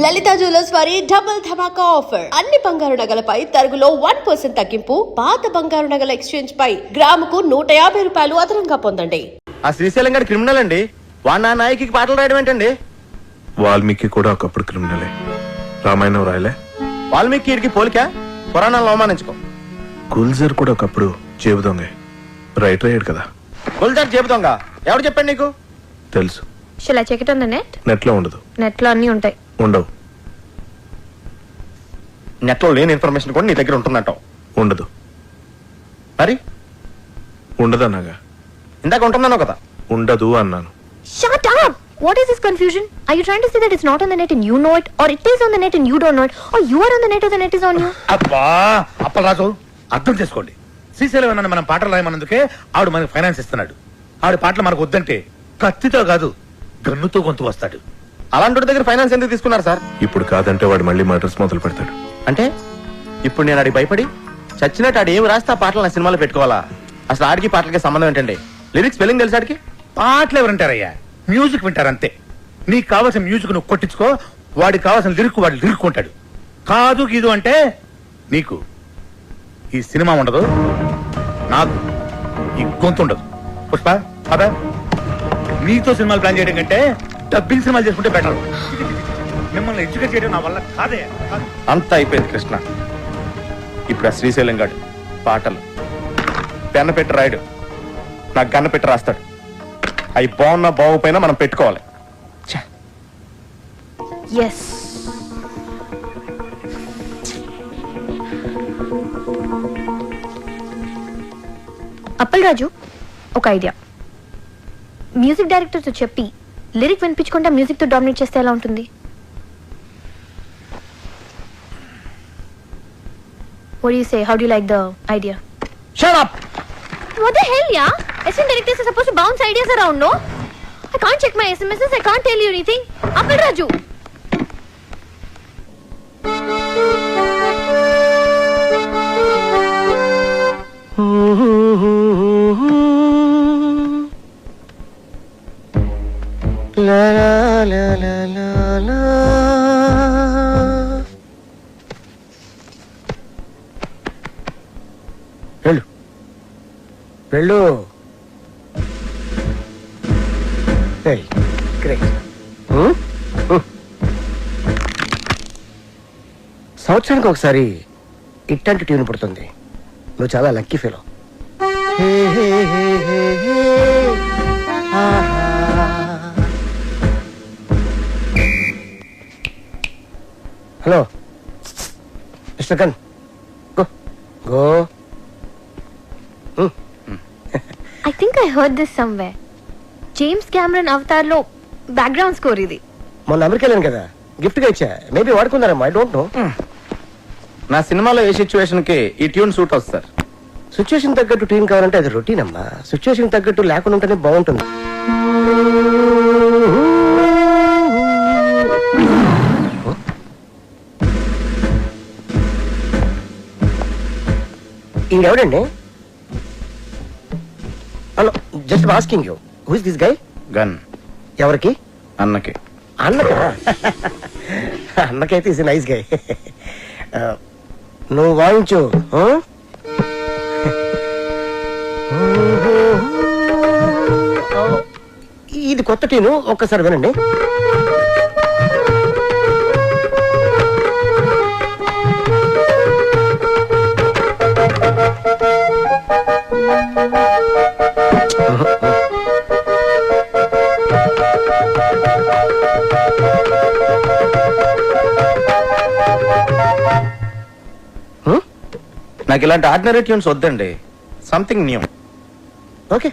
లలిత jewellers వారి double ధమాకా offer. అన్ని బంగారు నగలపై తరుగులో 1% తగ్గింపు. పాత బంగారు నగల ఎక్స్చేంజ్ పై గ్రాముకు 150 రూపాయలు అదనంగా పొందండి. ఆ శ్రీశైలం గారి క్రిమినల్ అండి. వాడు నా నాయకి పాటలు రాయడం ఏంటండి? వాల్మీకి కూడా ఒకప్పుడు క్రిమినలే. రామాయణం రాయలే. వాల్మీకి వీడికి పోలిక. పురాణాలను అవమానించుకో. గుల్జర్ కూడా ఒకప్పుడు జేబు దొంగే. రైటర్ అయ్యాడు కదా. గుల్జార్ చెబుతాంగా ఎవరు చెప్పండి నీకు? తెలుసు. Shall I check it on the net? నెట్లో ఉండదు. Net లో అన్నీ ఉంటాయి. ఉండవు. నెట్ లో లేని ఇన్ఫర్మేషన్ కూడా నీ దగ్గర ఉంటుందంటావు. ఉండదు. మరి ఉండదన్నాగా. ఇందాక ఉంటున్నాను కదా. ఉండదు అన్నాను. Shut up! What is this confusion? Are you trying to say that it's not on the net and you know it, or it is on the net and you don't know it, or you are on the net or the net is on you? అబ్బా అప్పలరాజు, అర్థం చేసుకోండి. శ్రీశైలం అన్న మనం పాటలు రాయమన్నందుకే ఆవిడ మనకు finance ఇస్తున్నాడు. ఆవిడ పాటలు మనకు వద్దంటే కత్తితో కాదు గన్నుతో గొంతు వస్తాడు. అలాంటి దగ్గర ఫైనాన్స్ ఎందుకు తీసుకున్నారు సార్? ఇప్పుడు కాదంటే వాడు మళ్ళీ మర్డర్స్ మొదలు పెడతాడు. అంటే ఇప్పుడు నేను ఆడికి భయపడి చచ్చినట్టు ఆడు ఏమి రాస్తే ఆ పాటలు నా సినిమాలో పెట్టుకోవాలా? అసలు ఆడికి పాటలకి సంబంధం ఏంటండి? లిరిక్స్ స్పెల్లింగ్ తెలుసు ఆడికి? పాటలు ఎవరంటారయ్యా? మ్యూజిక్ వింటారు అంతే. నీకు కావాల్సిన మ్యూజిక్ నువ్వు కొట్టించుకో, వాడికి కావాల్సిన లిరిక్ వాడు లిరుక్కుంటాడు. కాదు గీదు అంటే నీకు ఈ సినిమా ఉండదు, నాకు ఈ గొంతు ఉండదు. పుష్ప అదా నీతో సినిమాలు ప్లాన్ చేయడం కంటే డబ్బింగ్ సినిమాలు చేసుకుంటే బెటర్. మిమ్మల్ని ఎడ్యుకేట్ చేయడం నా వల్ల కాదే. అంతా అయిపోయింది కృష్ణ. ఇప్పుడు ఆ శ్రీశైలం గాడు పాటలు పెన్న పెట్టి రాయడు, నాకు గన్న పెట్టి రాస్తాడు. అవి బాగున్నా బాగుపోయినా మనం పెట్టుకోవాలి. Yes. అప్పలరాజు, ఒక ఐడియా. మ్యూజిక్ డైరెక్టర్ తో చెప్పి లిరిక్ వినిపించకుండా మ్యూజిక్ తో డామినేట్ చేస్తే ఎలా ఉంటుంది? What do you say? How do you like the idea? Shut up! What the hell, yeah? Assistant directors are supposed to bounce ideas around, no? I can't check my SMSs, I can't tell you anything. Appalraju! La la la la la. వెళ్ళు వెళ్ళు. సంవత్సరానికి ఒకసారి ఇట్లాంటి tune పుడుతుంది. నువ్వు చాలా lucky feel. Hello mister కన్, go. I think I heard this somewhere. James Cameron Avatar లో బ్యాక్గ్రౌండ్ స్కోర్ ఇది. మొన్న అమెరికా వెళ్ళాను కదా, గిఫ్ట్ గా ఇచ్చా. మేబీ వాడుకున్నారమ్మా, ఐ డోంట్ నో. నా సినిమాలో ఏ సిచ్యువేషన్ కి ఈ ట్యూన్ సూట్ అవుతుంది సార్? సిచ్యువేషన్ తగ్గట్టు ట్యూన్ కావాలంటే అది రొటీన్ అమ్మా. సిచ్యువేషన్ తగ్గట్టు లేకుండా ఉంటేనే బాగుంటుంది. ఇంకెవడండి? Hello, just asking you, who is this guy? Gun ఎవరికి? అన్నకి. అన్నకా? అన్నకైతే ఇస్ నైస్ గై. నువ్వు వాయించు. ఇది కొత్త టీను, ఒక్కసారి వినండి. నాకు ఇలాంటి ఆర్డినరీ ట్యూన్స్ వద్దండి, సంథింగ్ న్యూ. ఓకే,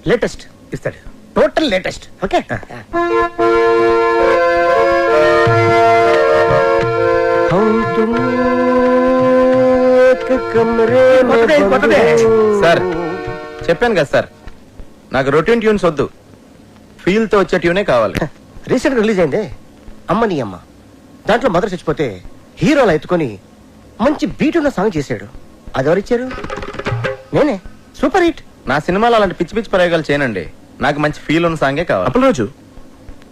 లేటెస్ట్ ఇస్తాడు. Total latest. ఓకే, సార్ చెప్పాను కదా సార్, నాకు రొటీన్ ట్యూన్స్ వద్దు, ఫీల్ తో వచ్చే ట్యూనే కావాలి. రీసెంట్ రిలీజ్ అయింది అమ్మ నీ అమ్మ. దాంట్లో మదర్ చచ్చిపోతే హీరోలు ఎత్తుకొని మంచి బీట్ ఉన్న సాంగ్ చేశాడు. అది ఎవరిచ్చారు? నేనే. Super hit. నా సినిమాలో అలాంటి పిచ్చి పిచ్చి ప్రయోగాలు చేయనండి, నాకు మంచి ఫీల్ ఉన్న సాంగే కావాలి. అప్పలరాజు,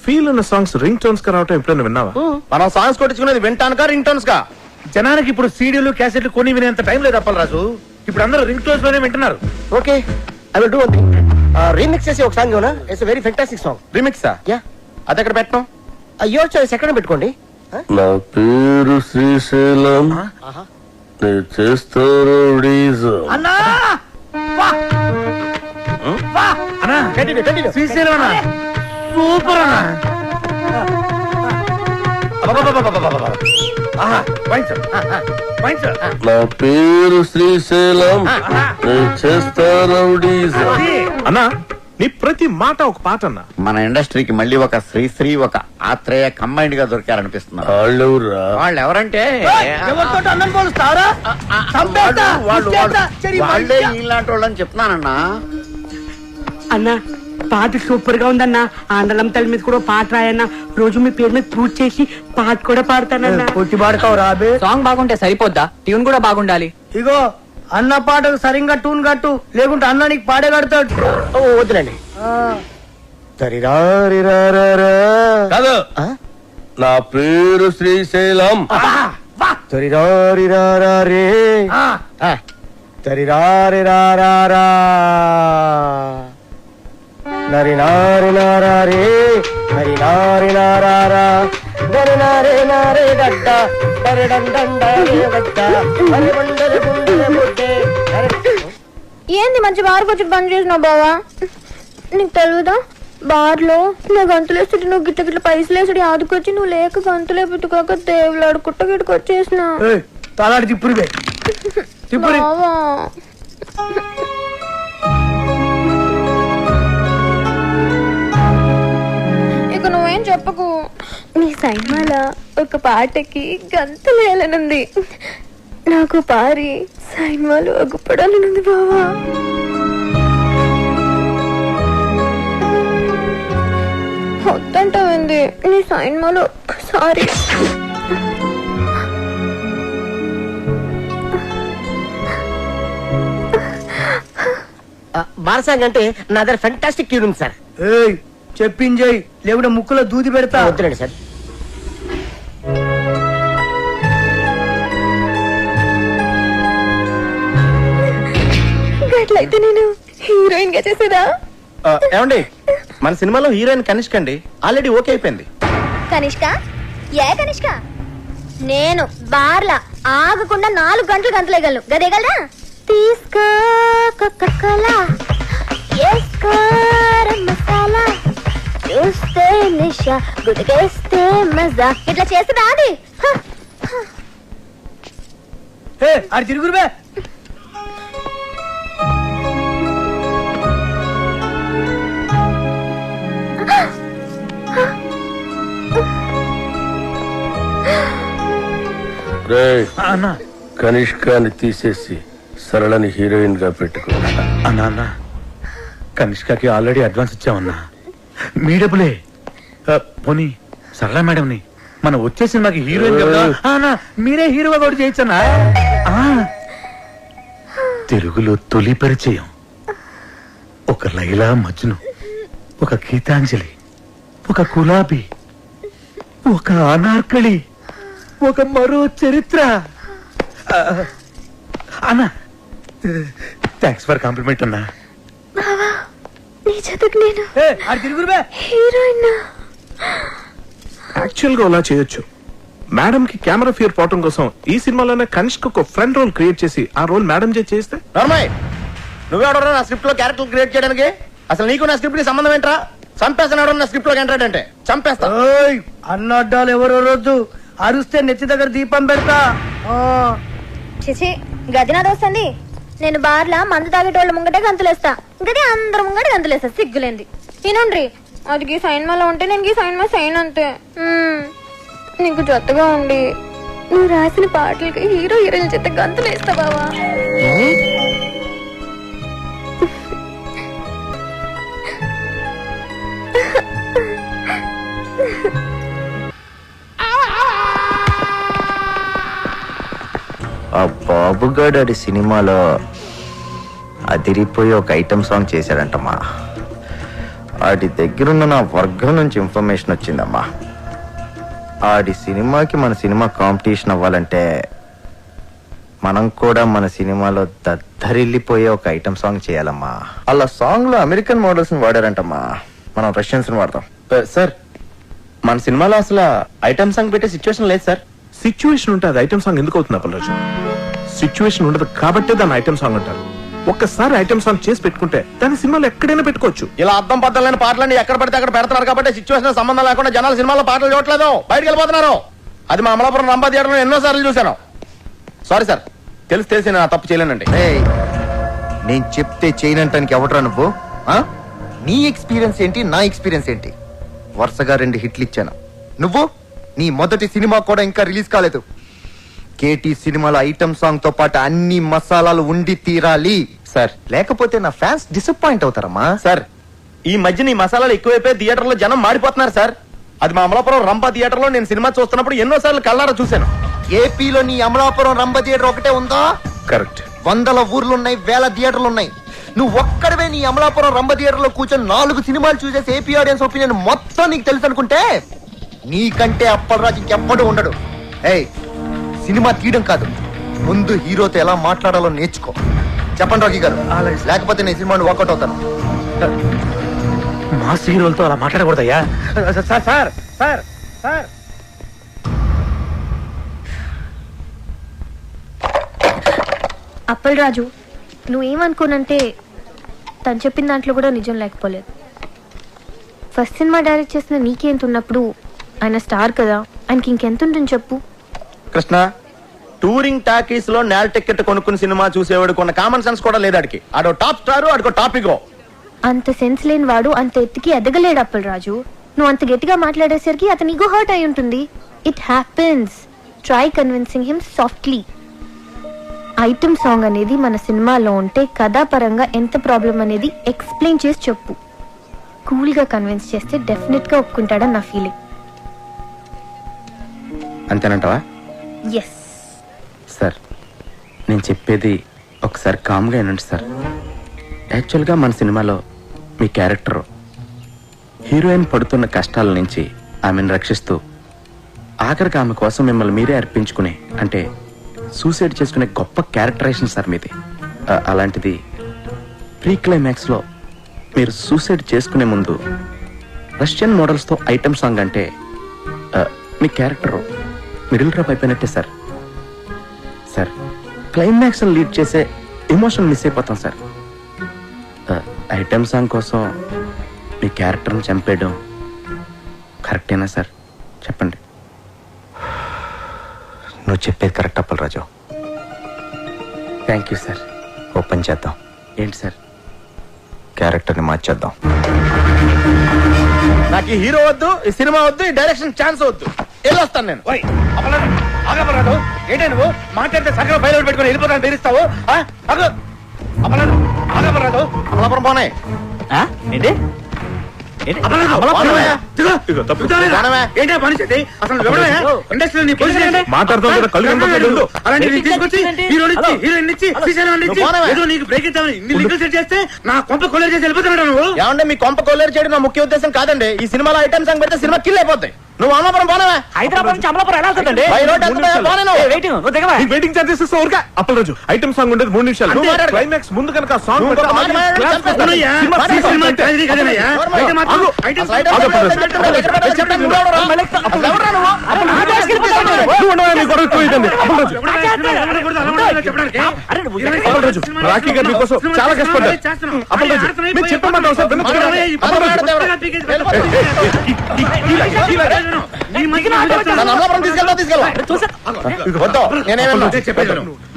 ఫీల్ ఉన్న సాంగ్స్ రింగ్ టోన్స్ గా రావటం ఎప్పుడైనా విన్నావా? మనం సాంగ్స్ కొట్టించుకునేది వింటానుకా రింగ్ టోన్స్ కా? జనానికి ఇప్పుడు సీడీలు క్యాసెట్లు కొని వినేంత టైం లేదు అప్పలరాజు. ఇప్పుడు అందరూ రింగ్ టోన్స్ లోనే వింటున్నారు. Okay, I will do one thing. Remix చేసి ఒక సాంగ్ ఇవ్వనా? It's very fantastic song. రిమిక్సా? యా, అది ఎక్కడ పెట్టడం? అయ్యో చాయిస్ ఎక్కడ పెట్టుకోండి. నా పేరు శ్రీశైలం, నేను చేస్తారు అన్నా అన్నా, కంటిన్యూ కంటిన్యూ. శ్రీశైలం అన్నా, సూపర్ అన్నా. అబ్బబ్బబ్బబ్బబ్బబ్బబ్బ. ఆహా, వాయించు, వాయించు. నా పేరు శ్రీశైలం, నేను చేస్తారు అది. అన్నా నీ ప్రతి మాట ఒక పాట అన్నా. మన ఇండస్ట్రీకి మళ్ళీ ఒక శ్రీశ్రీ ఒక ఆత్రేయ కంబైన్డ్ గా దొరికారనిపిస్తున్నారు. వాళ్ళెవరా? వాళ్ళు ఎవరంటే ఎవరితోటి అన్నం పోలుస్తారా? వాళ్ళే ఇలాంటి వాళ్ళని చెప్తున్నానన్నా. అన్నా పాట సూపర్ గా ఉందన్నా. ఆండలం తల్లి మీద కూడా పాట రాయన్నా. రోజు మీ పేరు మీద పూజ చేసి పాట కూడా పాడతానన్నా. కొట్టి పాడతావు రాబే. సాంగ్ బాగుంటే సరిపోద్దా, ట్యూన్ కూడా బాగుండాలి. ఇగో అన్న పాటకు సరిగ్గా టూన్ కట్టు, లేకుంటే అన్న నీకు పాడే కడతాడు. ఓ వద్దులండి. కాదు, నా పేరు శ్రీశైలం, తరిరారిరారే తరిరారిరారా నరి నారి నారే నరి నారి నారా నరి నారే నారే గడ్డ నరి డండండే గడ్డ నరి బండల గుండెల బుడ్డే. ఏంది మంచి బార్ వచ్చి బంద్ చేసినావు బావా? నీకు తెలియదా బార్లో నా గంతులు వేస్తుంటే నువ్వు గిట్ల గిట్ల పైసలు వేసుడు ఆదుకొచ్చి నువ్వు లేక గంతులే పెట్టుకోక దేవులాడు కుట్ట గిట్టుకు వచ్చేసిన తలాడి తిప్పురివే తిప్పురి. బావా ఇక నువ్వేం చెప్పకు. నీ సైన్మాల ఒక పాటకి గంతులు వేయాలనుంది. నాకు పారి సైన్మాలు అగుపడాలనుంది బావా. వద్దంటావేంది? నీ సైన్మాలు ఒక్కసారి బారసాంగ్ అంటే నా దగ్గర ఫెంటాస్టిక్ ట్యూన్ ఉంది సార్. చెప్పింజయ్, లేకుంటే ముక్కులో దూది పెడతా. వద్దులండి సార్. అట్లయితే నేను హీరోయిన్ గా చేసేదా? ఏమండి, మన సినిమాలో హీరోయిన్ కనిష్క అండి, ఆల్రెడీ ఓకే అయిపోయింది. కనిష్క? ఏ కనిష్క? నేను బార్లా ఆగకుండా 4 గంటలు గంతలేగలను. గదేగలరా? తీసుకో కోకా-కోలా, వేసుకో మసాలా, చూస్తే నిషా, గుడికేస్తే మజా. ఇట్లా చేస్తుందా అది? అది తిరుగురువే. అన్నా కనిష్కాని తీసేసి సరళని హీరోయిన్ గా పెట్టుకున్నా. అన్నా అన్నా, కనిష్కకి ఆల్రెడీ అడ్వాన్స్ ఇచ్చామన్నా. మీ డబ్బులే. పోనీ సరళ మేడంని మనం వచ్చే సినిమాకి హీరోయిన్ అన్నా మీరే హీరోగా కూడా చేయొచ్చన్నా. తెలుగులో తొలి పరిచయం ఒక లైలా మజ్ను, ఒక గీతాంజలి, ఒక గులాబీ, ఒక అనార్కళి, ఒక మరో చరిత్ర. అన్నా థ్యాంక్స్ ఫర్ కాంప్లిమెంట్ అన్నా. నీ చేతకు నేను అది తిరుగురువే. హీరోయిన్. యాక్చువల్ గా అలా చేయొచ్చు. మేడం కి కెమెరా ఫియర్ పోవటం కోసం ఈ సినిమాలోనే కనిష్క ఒక ఫ్రెండ్ రోల్ క్రియేట్ చేసి ఆ రోల్ మేడం చేస్తే. నార్మల్, నువ్వెవడరా నా స్క్రిప్ట్ లో క్యారెక్టర్ క్రియేట్ చేయడానికి? అసలు నీకు నా స్క్రిప్ట్ కి సంబంధం ఏంట్రా? చంపేస్తున్నాడు నా స్క్రిప్ట్ లోకి ఎంటర్ అంటే చంపేస్తా. అన్నడ్డాలు ఎవరో రోజు అరుస్తే నెత్తి దగ్గర దీపం పెడతా. చిచి గది నాది వస్తుంది. నేను బార్లా మందు తాగేటోళ్ళ ముంగటే గంతులేస్తా, గది అందరు ముంగట గంతులేస్తా. సిగ్గులేంది. తినండ్రి, అది గీ సైన్మాలో ఉంటే నేను గీ సైన్మా సైన్ అంతే. నీకు జొత్తగా ఉండి నువ్వు రాసిన పాటలకి హీరో హీరోయిన్ చేత గంతులేస్తా బావా. ఆ బాబుగాడి సినిమాలో అదిరిపోయి ఒక ఐటమ్ సాంగ్ చేశాడంటమ్మా. ఆడి దగ్గరున్న నా వర్గం నుంచి ఇన్ఫర్మేషన్ వచ్చిందమ్మా. ఆడి సినిమాకి మన సినిమా కాంపిటీషన్ అవ్వాలంటే మనం కూడా మన సినిమాలో దద్దరిల్లిపోయే ఒక ఐటమ్ సాంగ్ చేయాలమ్మా. అలా సాంగ్ లో అమెరికన్ మోడల్స్ ని వాడారంటమ్మా, మనం రష్యన్స్ ని వాడతాం. సార్ మన సినిమాలో అసలు ఐటమ్ సాంగ్ పెట్టే సిచ్యువేషన్ లేదు సార్. సిచ్యువేషన్ ఉంటే అది ఐటమ్ సాంగ్ ఎందుకు అవుతుంది అప్పలరాజు? సిచ్యువేషన్ ఉండదు కాబట్టే దాన్ని ఐటమ్ సాంగ్ అంటారు. ఒక్కసారి ఐటమ్ సాంగ్ చేసి పెట్టుకుంటే దాని సినిమాలో ఎక్కడైనా పెట్టుకోవచ్చు. ఇలా అర్థం పద్దలేని పాటలని ఎక్కడ పడితే అక్కడ పెడతారు కాబట్టి సిచ్యువేషన్ సంబంధం లేకుండా జనాలు సినిమాలో పాటలు చూడట్లేదు, బయటకు వెళ్ళిపోతున్నారు. అది మా అమలాపురం రంభా థియేటర్లో ఎన్నో సార్లు చూశాను. సారీ సార్, తెలిసి నేను తప్పు చేయలేనండి. నేను చెప్తే చేయనంటానికి ఎవడరా నువ్వు? నీ ఎక్స్పీరియన్స్ ఏంటి, నా ఎక్స్పీరియన్స్ ఏంటి? వరుసగా 2 హిట్లు ఇచ్చాను. నువ్వు నీ మొదటి సినిమా కూడా ఇంకా రిలీజ్ కాలేదు. కేటీ సినిమాలో ఐటమ్ సాంగ్ తో పాటు అన్ని మసాలాలు ఉండి తీరాలి సార్, లేకపోతే నా ఫ్యాన్స్ డిసప్పాయింట్ అవుతారమ్మా. సార్ ఈ మధ్య నీ మసాలాలు ఎక్కువైపోయి థియేటర్లో జనం మాడిపోతున్నారు సార్. అది మా అమలాపురం రంభా థియేటర్లో నేను సినిమా చూస్తున్నప్పుడు ఎన్నో సార్లు కళ్ళారా చూశాను. ఏపీలో నీ అమలాపురం రంభ థియేటర్ ఒకటే ఉందా? కరెక్ట్. 100 ఊర్లున్నాయి, 1000 థియేటర్లు ఉన్నాయి. నువ్వు ఒక్కడవే నీ అమలాపురం రంభ థియేటర్ లో కూర్చొని 4 సినిమాలు చూసేసి ఏపీ ఆడియన్స్ ఒపీనియన్ మొత్తం నీకు తెలుసు అనుకుంటే నీకంటే అప్పలరాజు ఇంకెప్పుడు ఉండడు. ఏయ్, సినిమా తీయడం కాదు, ముందు హీరోతో ఎలా మాట్లాడాలో నేర్చుకో. చెప్పండి రాకీ గారు, లేకపోతే నేను సినిమాని వర్కౌట్ అవుతాను. మాస్ హీరోలతో అలా మాట్లాడకూడదయ్యా. Sir sir sir sir Appalaraju, నువ్వేమనుకోనంటే తను చెప్పిన దాంట్లో కూడా నిజం లేకపోలేదు. ఫస్ట్ సినిమా డైరెక్ట్ చేసిన నీకెంత ఉన్నప్పుడు ఆయన స్టార్ కదా, ఆయనకి ఇంకెంత ఉంటుంది చెప్పు. కృష్ణ, టూరింగ్ టాకీస్ లో నేల టికెట్ కొనుక్కుని సినిమా చూసేవాడు కొన్న కామన్ సెన్స్ కూడా లేదు. ఆడికి ఆడో టాప్ స్టార్, ఆడికో టాపిక్. అంత సెన్స్ లేని వాడు అంత ఎత్తుకి ఎదగలేడు అప్పలరాజు. నువ్వు అంత గట్టిగా మాట్లాడేసరికి అతని ఈగో హర్ట్ అయి ఉంటుంది. It happens. Try convincing him softly. Item song అనేది మన సినిమాలో ఉంటే కథాపరంగా ఎంత ప్రాబ్లం అనేది ఎక్స్ప్లెయిన్ చేసి చెప్పు. కూల్ గా కన్విన్స్ చేస్తే డెఫినెట్ గా ఒప్పుకుంటాడని నా ఫీలింగ్. అంతేనంటావా? ఎస్ సార్, నేను చెప్పేది ఒకసారి కామ్గా వినండి సార్. యాక్చువల్గా మన సినిమాలో మీ క్యారెక్టర్ హీరోయిన్ పడుతున్న కష్టాల నుంచి ఆమెను రక్షిస్తూ ఆఖరికి ఆమె కోసం మిమ్మల్ని మీరే అర్పించుకునే, అంటే సూసైడ్ చేసుకునే గొప్ప క్యారెక్టరైజేషన్ సార్ మీది. అలాంటిది ప్రీ క్లైమాక్స్లో మీరు సూసైడ్ చేసుకునే ముందు రష్యన్ మోడల్స్తో ఐటమ్ సాంగ్ అంటే మీ క్యారెక్టర్ మిడిల్ డ్రాప్ అయిపోయినట్టే సార్. సార్, క్లైమాక్స్ని లీడ్ చేసే ఎమోషన్ మిస్ అయిపోతాం సార్. ఐటమ్ సాంగ్ కోసం మీ క్యారెక్టర్ని చంపేయడం కరెక్టేనా సార్? చెప్పండి. నువ్వు చెప్పేది correct Appalaraju. Thank you sir. Open చేద్దాం. ఏంటి సార్? క్యారెక్టర్ని మార్చేద్దాం. నాకు ఈ హీరో వద్దు, ఈ సినిమా వద్దు, ఈ డైరెక్షన్ ఛాన్స్ వద్దు. వెళ్ళొస్తాను నేను. ఆగపరాదు, ఏంటే నువ్వు మాట్లాడితే సగం బయలు పెట్టుకుని వెళ్ళిపోతాను బెదిరిస్తావు? ఆగపరాదు, అమలాపురం పోనే. ఏంటి మాట్లాడుతావు కదా, కళ్ళు కనపడలేదు. చేస్తే నా కొంప కొల్లేరు చేసి వెళ్ళిపోతున్నాడు నువ్వు. ఏమంటే మీ కొంప కొల్లేరు చేయడం నా ముఖ్య ఉద్దేశం కాదండి. ఈ సినిమాలో ఐటమ్ సాంగ్ పెడితే సినిమా కిల్ అయిపోతాయి. నువ్వు అమలాపురం పోనవా? హైదరాబాద్ నుంచి అమలాపురం ఎలా వెళ్తుందండి? వెయిటింగ్ ఛార్జెస్ ఇస్తా ఊరికా. అప్పలరాజు, ఐటమ్ సాంగ్ ఉండేది 3 నిమిషాలు. క్లైమాక్స్ ముందు కనుక సాంగ్ రాఖీ గారు మీకోసం చాలా కష్టపడ్డారు. అప్పలరాజు, మీరు చెప్పమంటారు సార్.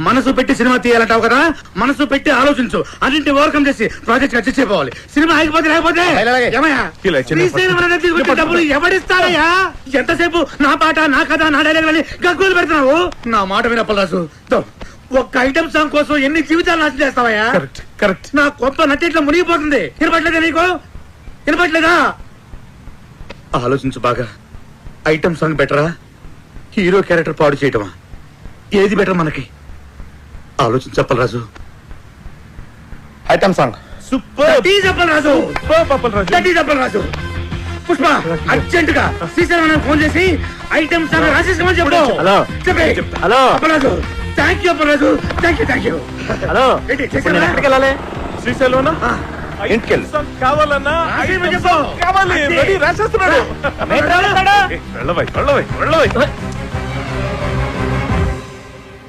మనసు పెట్టి సినిమా తీయాలంటావు కదా, మనసు పెట్టి ఆలోచించు. అన్నింటి ఓవర్కమ్ చేసి ప్రాజెక్ట్ ఖర్చు అయిపోవాలి. సినిమా అయిపోతే లేకపోతే డబ్బులు ఎవడిస్తారయ్యా? ఎంతసేపు నా పాట, నా కథ, నా డైలాగ్ అని గగ్గోలు పెడుతున్నావు. నా మాట వినప్పరాజు, ఒక్క ఐటమ్ సాంగ్ కోసం ఎన్ని జీవితాలు నాశనం చేస్తావయ్యా? కరెక్ట్. నా కొంత నటిట్లో మునిగిపోతుంది. వినపట్లేదా నీకు? వినపట్లేదా? ఆలోచించు బాగా. ఐటమ్ సాంగ్ బెటరా, హీరో క్యారెక్టర్ పాడు చేయటమా? ఏది బెటర్ మనకి? ఆలోచించు Appalaraju. Item song. Super Appalaraju Appalaraju Pushpa urgent గా శ్రీశైలం ఫోన్ చేసి ఐటమ్ సాంగ్ రాసేసుకోమని చెప్పు. హలో. చెప్పే. Hello. Appalaraju thank you Appalaraju thank you. Hello ఏంటి, ఇప్పుడు చేశారా? నేను ఎక్కడికి వెళ్ళాలి? శ్రీశైలం ఇంటికి వెళ్ళు. కావాలన్నా రాసేయమని చెప్పు. కావాలి అంతే. రెడీ రాసేస్తున్నాడు. వెళ్ళవయ్యా. వెళ్ళవయ్య